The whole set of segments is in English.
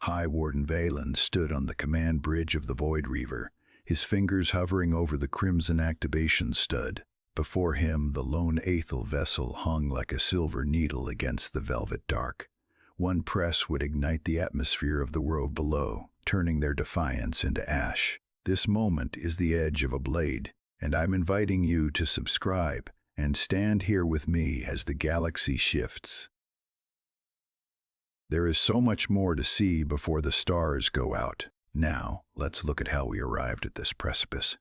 High Warden Valen stood on the command bridge of the Void Reaver, his fingers hovering over the crimson activation stud. Before him, the lone Aethel vessel hung like a silver needle against the velvet dark. One press would ignite the atmosphere of the world below, turning their defiance into ash. This moment is the edge of a blade, and I'm inviting you to subscribe and stand here with me as the galaxy shifts. There is so much more to see before the stars go out. Now, let's look at how we arrived at this precipice.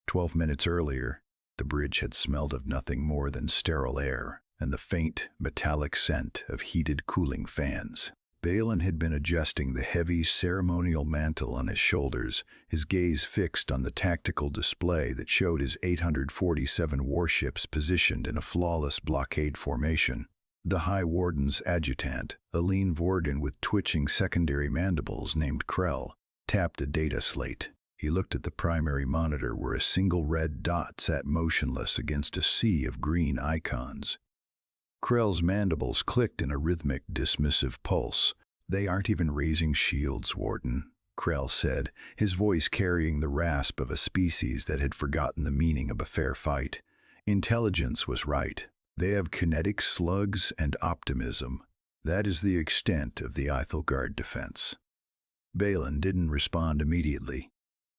12 minutes earlier, the bridge had smelled of nothing more than sterile air and the faint, metallic scent of heated cooling fans. Valen had been adjusting the heavy ceremonial mantle on his shoulders, his gaze fixed on the tactical display that showed his 847 warships positioned in a flawless blockade formation. The High Warden's adjutant, a lean Vorgan with twitching secondary mandibles named Krell, tapped a data slate. He looked at the primary monitor where a single red dot sat motionless against a sea of green icons. Krell's mandibles clicked in a rhythmic, dismissive pulse. "They aren't even raising shields, Warden," Krell said, his voice carrying the rasp of a species that had forgotten the meaning of a fair fight. Intelligence was right. They have kinetic slugs and optimism. That is the extent of the Aethelgard defense. Valen didn't respond immediately.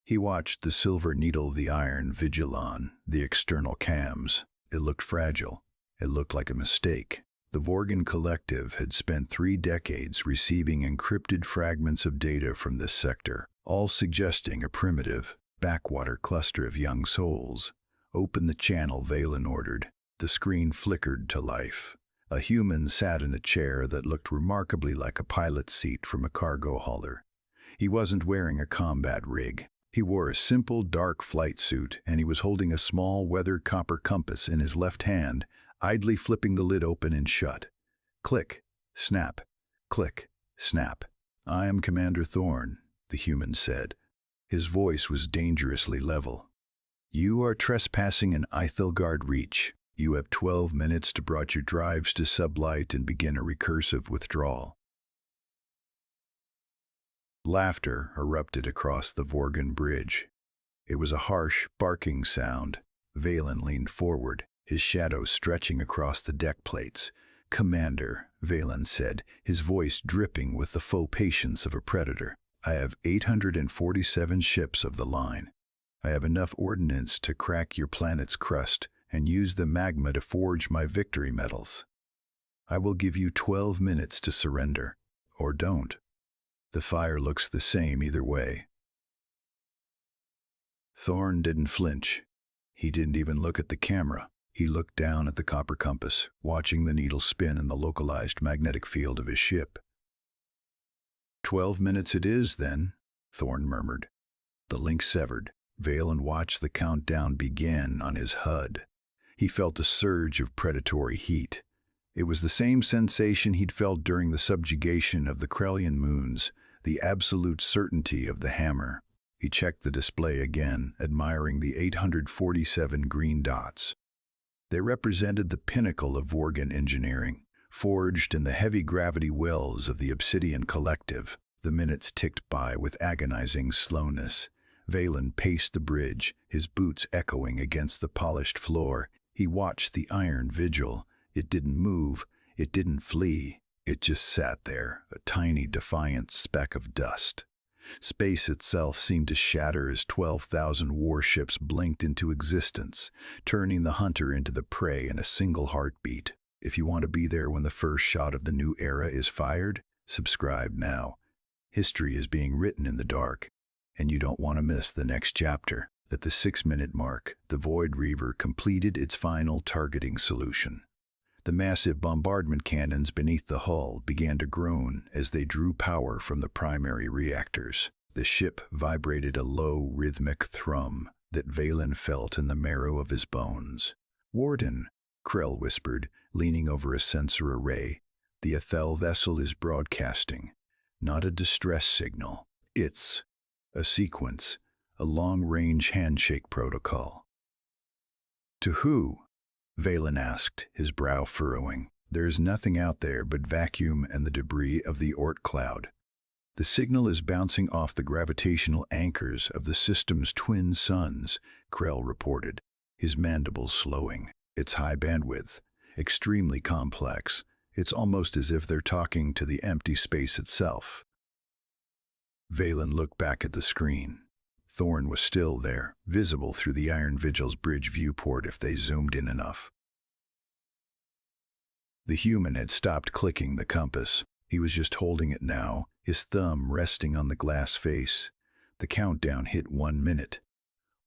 He watched the silver needle the iron vigilon, the external cams. It looked fragile. It looked like a mistake. The Vorgan Collective had spent 3 decades receiving encrypted fragments of data from this sector, all suggesting a primitive, backwater cluster of young souls. "Open the channel," Valen ordered. The screen flickered to life. A human sat in a chair that looked remarkably like a pilot's seat from a cargo hauler. He wasn't wearing a combat rig. He wore a simple, dark flight suit, and he was holding a small, weathered copper compass in his left hand, idly flipping the lid open and shut. Click, snap, click, snap. "I am Commander Thorn," the human said. His voice was dangerously level. "You are trespassing an Aethelgard reach. You have 12 minutes to brought your drives to sublight and begin a recursive withdrawal." Laughter erupted across the Vorgan bridge. It was a harsh, barking sound. Valen leaned forward, his shadow stretching across the deck plates. "Commander," Valen said, his voice dripping with the faux patience of a predator, "I have 847 ships of the line. I have enough ordnance to crack your planet's crust and use the magma to forge my victory medals. I will give you 12 minutes to surrender, or don't. The fire looks the same either way." Thorn didn't flinch. He didn't even look at the camera. He looked down at the copper compass, watching the needle spin in the localized magnetic field of his ship. 12 minutes it is, then," Thorn murmured. The link severed. Valen watched the countdown begin on his HUD. He felt a surge of predatory heat. It was the same sensation he'd felt during the subjugation of the Krellian moons, the absolute certainty of the hammer. He checked the display again, admiring the 847 green dots. They represented the pinnacle of Vorgan engineering, forged in the heavy gravity wells of the Obsidian Collective. The minutes ticked by with agonizing slowness. Valen paced the bridge, his boots echoing against the polished floor. He watched the iron vigil. It didn't move. It didn't flee. It just sat there, a tiny, defiant speck of dust. Space itself seemed to shatter as 12,000 warships blinked into existence, turning the hunter into the prey in a single heartbeat. If you want to be there when the first shot of the new era is fired, subscribe now. History is being written in the dark, and you don't want to miss the next chapter. At the 6-minute mark, the Void Reaver completed its final targeting solution. The massive bombardment cannons beneath the hull began to groan as they drew power from the primary reactors. The ship vibrated a low, rhythmic thrum that Valen felt in the marrow of his bones. "Warden," Krell whispered, leaning over a sensor array, "the Aethel vessel is broadcasting. Not a distress signal. It's a sequence, a long-range handshake protocol." "To who?" Valen asked, his brow furrowing. "There is nothing out there but vacuum and the debris of the Oort cloud." The signal is bouncing off the gravitational anchors of the system's twin suns, Krell reported, his mandibles slowing. It's high bandwidth, extremely complex. It's almost as if they're talking to the empty space itself. Valen looked back at the screen. Thorn was still there, visible through the Iron Vigil's bridge viewport if they zoomed in enough. The human had stopped clicking the compass. He was just holding it now, his thumb resting on the glass face. The countdown hit 1 minute.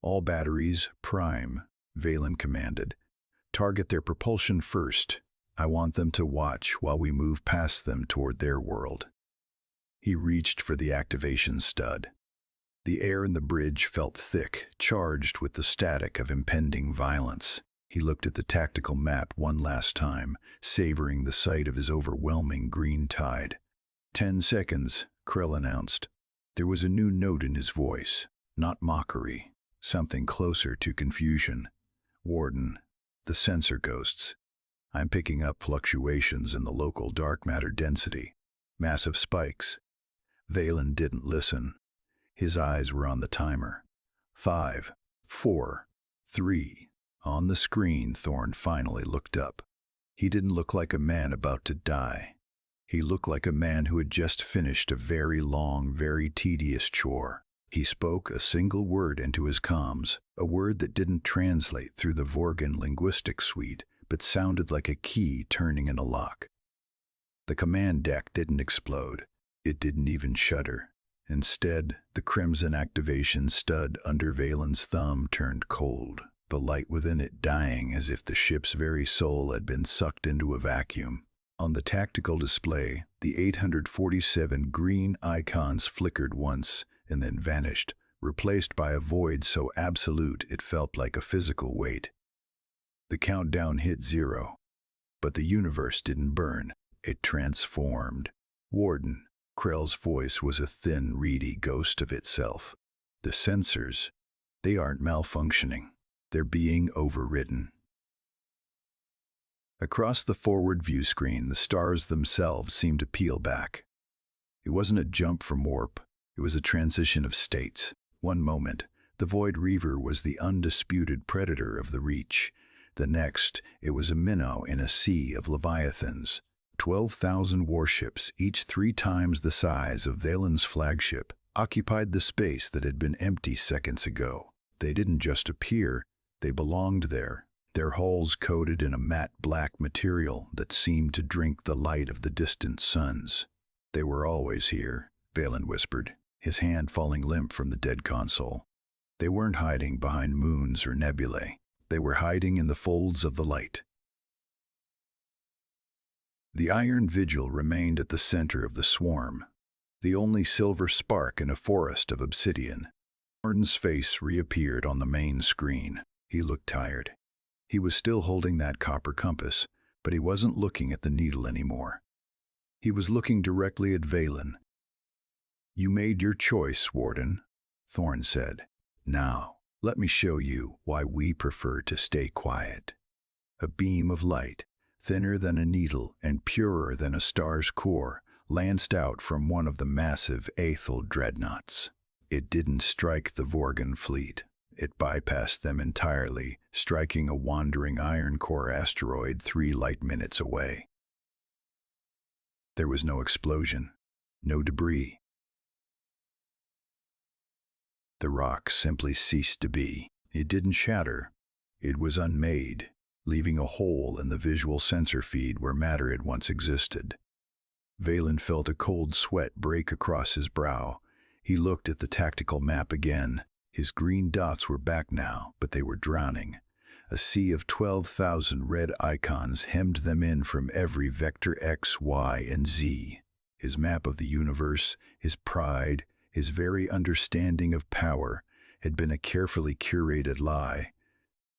All batteries, prime, Valen commanded. Target their propulsion first. I want them to watch while we move past them toward their world. He reached for the activation stud. The air in the bridge felt thick, charged with the static of impending violence. He looked at the tactical map one last time, savoring the sight of his overwhelming green tide. 10 seconds, Krell announced. There was a new note in his voice, not mockery, something closer to confusion. Warden, the sensor ghosts. I'm picking up fluctuations in the local dark matter density. Massive spikes. Valen didn't listen. His eyes were on the timer. 5, 4, 3. On the screen, Thorn finally looked up. He didn't look like a man about to die. He looked like a man who had just finished a very long, very tedious chore. He spoke a single word into his comms, a word that didn't translate through the Vorgan linguistic suite, but sounded like a key turning in a lock. The command deck didn't explode. It didn't even shudder. Instead, the crimson activation stud under Valen's thumb turned cold, the light within it dying as if the ship's very soul had been sucked into a vacuum. On the tactical display, the 847 green icons flickered once and then vanished, replaced by a void so absolute it felt like a physical weight. The countdown hit 0. But the universe didn't burn. It transformed. Warden, Krell's voice was a thin, reedy ghost of itself. The sensors, they aren't malfunctioning. They're being overridden. Across the forward view screen, the stars themselves seemed to peel back. It wasn't a jump from warp. It was a transition of states. One moment, the Void Reaver was the undisputed predator of the Reach. The next, it was a minnow in a sea of leviathans. 12,000 warships, each 3 times the size of Valen's flagship, occupied the space that had been empty seconds ago. They didn't just appear, they belonged there, their hulls coated in a matte black material that seemed to drink the light of the distant suns. They were always here, Valen whispered, his hand falling limp from the dead console. They weren't hiding behind moons or nebulae. They were hiding in the folds of the light. The Iron Vigil remained at the center of the swarm, the only silver spark in a forest of obsidian. Thorn's face reappeared on the main screen. He looked tired. He was still holding that copper compass, but he wasn't looking at the needle anymore. He was looking directly at Valen. "You made your choice, Warden," Thorn said. "Now, let me show you why we prefer to stay quiet." A beam of light, thinner than a needle and purer than a star's core, lanced out from one of the massive Aethel dreadnoughts. It didn't strike the Vorgan fleet. It bypassed them entirely, striking a wandering iron core asteroid 3 light minutes away. There was no explosion, no debris. The rock simply ceased to be. It didn't shatter. It was unmade, leaving a hole in the visual sensor feed where matter had once existed. Valen felt a cold sweat break across his brow. He looked at the tactical map again. His green dots were back now, but they were drowning. A sea of 12,000 red icons hemmed them in from every vector X, Y, and Z. His map of the universe, his pride, his very understanding of power, had been a carefully curated lie.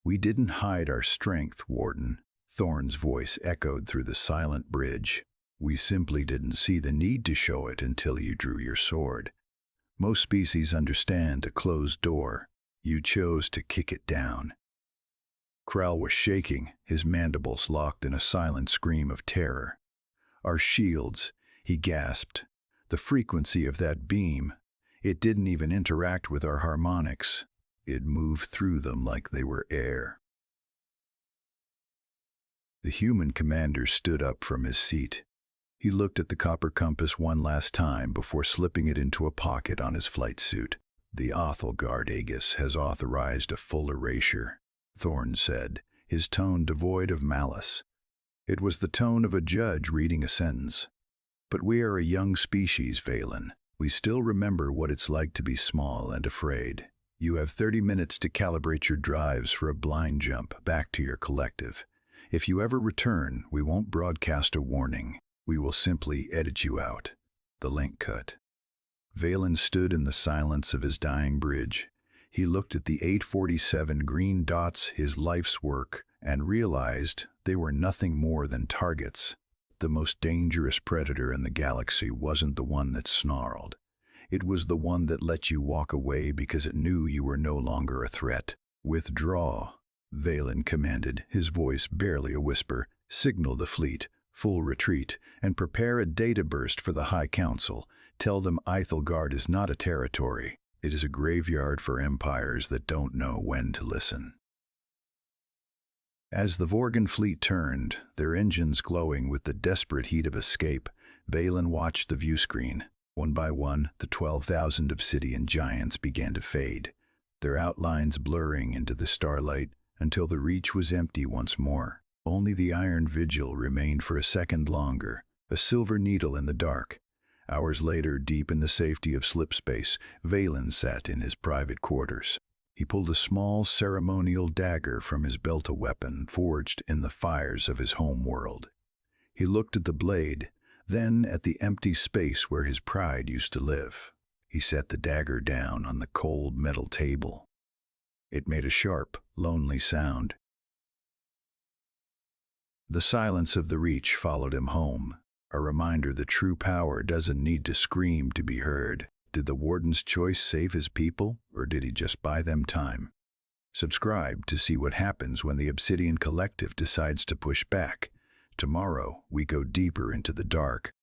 "We didn't hide our strength, Warden," Thorn's voice echoed through the silent bridge. "We simply didn't see the need to show it until you drew your sword. Most species understand a closed door. You chose to kick it down." Krell was shaking, his mandibles locked in a silent scream of terror. "Our shields," he gasped. The frequency of that beam, it didn't even interact with our harmonics. It moved through them like they were air. The human commander stood up from his seat. He looked at the copper compass one last time before slipping it into a pocket on his flight suit. The Authilgard Aegis has authorized a full erasure, Thorne said, his tone devoid of malice. It was the tone of a judge reading a sentence. But we are a young species, Valen. We still remember what it's like to be small and afraid. You have 30 minutes to calibrate your drives for a blind jump back to your collective. If you ever return, we won't broadcast a warning. We will simply edit you out. The link cut. Valen stood in the silence of his dying bridge. He looked at the 847 green dots, his life's work, and realized they were nothing more than targets. The most dangerous predator in the galaxy wasn't the one that snarled. It was the one that let you walk away because it knew you were no longer a threat. Withdraw, Valen commanded, his voice barely a whisper. Signal the fleet, full retreat, and prepare a data burst for the High Council. Tell them Authilgard is not a territory. It is a graveyard for empires that don't know when to listen. As the Vorgan fleet turned, their engines glowing with the desperate heat of escape, Valen watched the viewscreen. One by one, the 12,000 obsidian giants began to fade, their outlines blurring into the starlight until the reach was empty once more. Only the Iron Vigil remained for a second longer, a silver needle in the dark. Hours later, deep in the safety of slipspace, Valen sat in his private quarters. He pulled a small ceremonial dagger from his belt, a weapon forged in the fires of his home world. He looked at the blade, then at the empty space where his pride used to live. He set the dagger down on the cold metal table. It made a sharp, lonely sound. The silence of the Reach followed him home, a reminder that true power doesn't need to scream to be heard. Did the Warden's choice save his people, or did he just buy them time? Subscribe to see what happens when the Obsidian Collective decides to push back. Tomorrow, we go deeper into the dark,